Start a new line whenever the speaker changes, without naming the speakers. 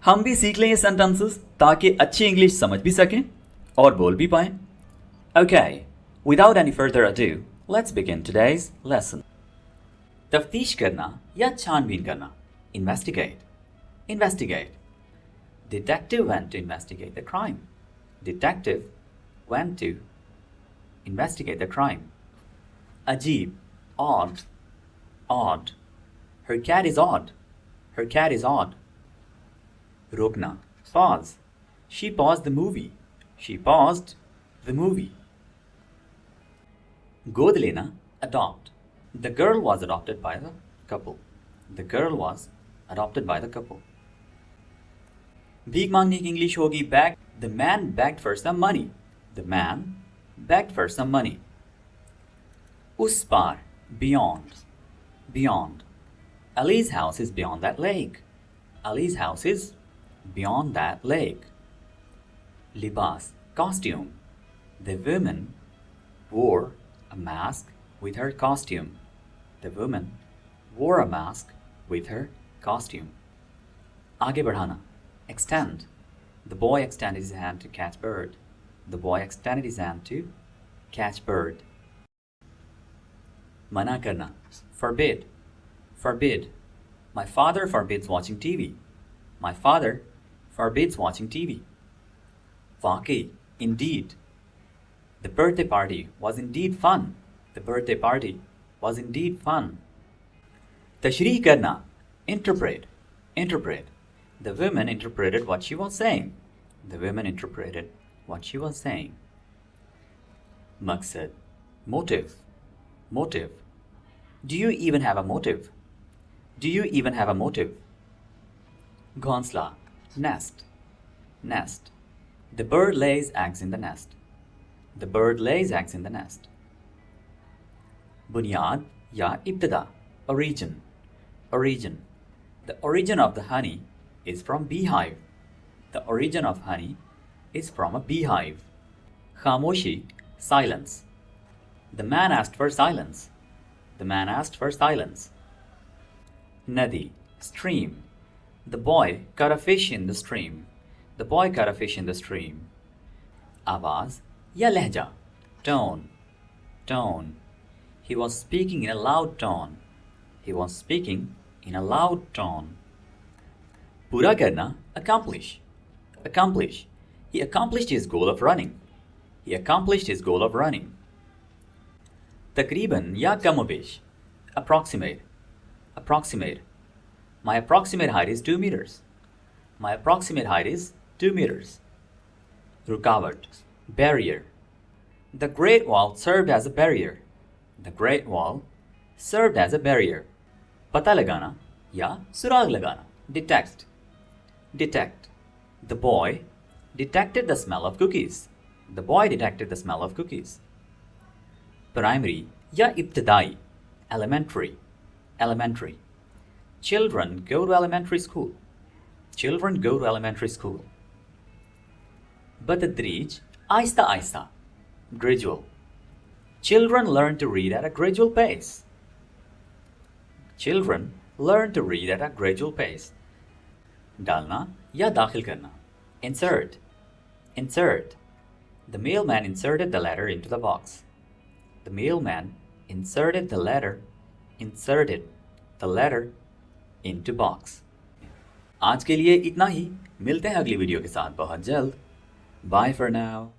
हम भी सीख लें ये सेंटेंसेस ताकि अच्छी इंग्लिश समझ भी सकें और बोल भी पाएं। Okay, without any further ado, let's begin today's lesson. तफ्तीश करना या छानबीन करना, investigate, investigate. Detective went to investigate the crime. Detective went to investigate the crime. Ajeeb, odd, odd. Her cat is odd. Her cat is odd. Rokna, pause. She paused the movie. She paused the movie. God lena, adopt. The girl was adopted by the couple. The girl was adopted by the couple. भीख मांगने की English होगी beg. The man begged for some money. The man begged for some money. उस पार, beyond, beyond. Ali's house is beyond that lake. Ali's house is beyond that lake. Libas, costume. The woman wore a mask with her costume. The woman wore a mask with her costume. आगे बढ़ाना, extend. The boy extended his hand to catch bird. The boy extended his hand to catch bird. मना करना, forbid, forbid. My father forbids watching TV. My father forbids watching TV. वाकई, indeed. The birthday party was indeed fun. The birthday party was indeed fun. तशरीह करना, interpret, interpret. The women interpreted what she was saying. The women interpreted what she was saying. Maqsad, motive, motive. Do you even have a motive? Do you even have a motive? Ghonsla, nest, nest. The bird lays eggs in the nest. The bird lays eggs in the nest. Bunyad ya ibtada, origin, origin. The origin of the honey is from beehive. The origin of honey is from a beehive. Khamoshi, silence. The man asked for silence. The man asked for silence. Nadi, stream. The boy caught a fish in the stream. The boy caught a fish in the stream. Awaz ya lehja, tone, tone. He was speaking in a loud tone. He was speaking in a loud tone. Pura karna, accomplish, accomplish. He accomplished his goal of running. He accomplished his goal of running. Takriban ya kamobesh, approximate, approximate. My approximate height is 2 meters. My approximate height is 2 meters. Rukawat, barrier. The Great Wall served as a barrier. The Great Wall served as a barrier. Pata lagana ya surag lagana. Detect, detect. The boy detected the smell of cookies. The boy detected the smell of cookies. Primary ya ibtidai, elementary, elementary. Children go to elementary school. Children go to elementary school. Batadrij, aista aista, gradual. Children learn to read at a gradual pace. Children learn to read at a gradual pace. Dalna ya dakhil karna, insert, insert. The mailman inserted the letter into the box. The mailman inserted the letter into box. आज के लिए इतना ही, मिलते हैं अगली video के साथ बहुत जल्द. Bye for now.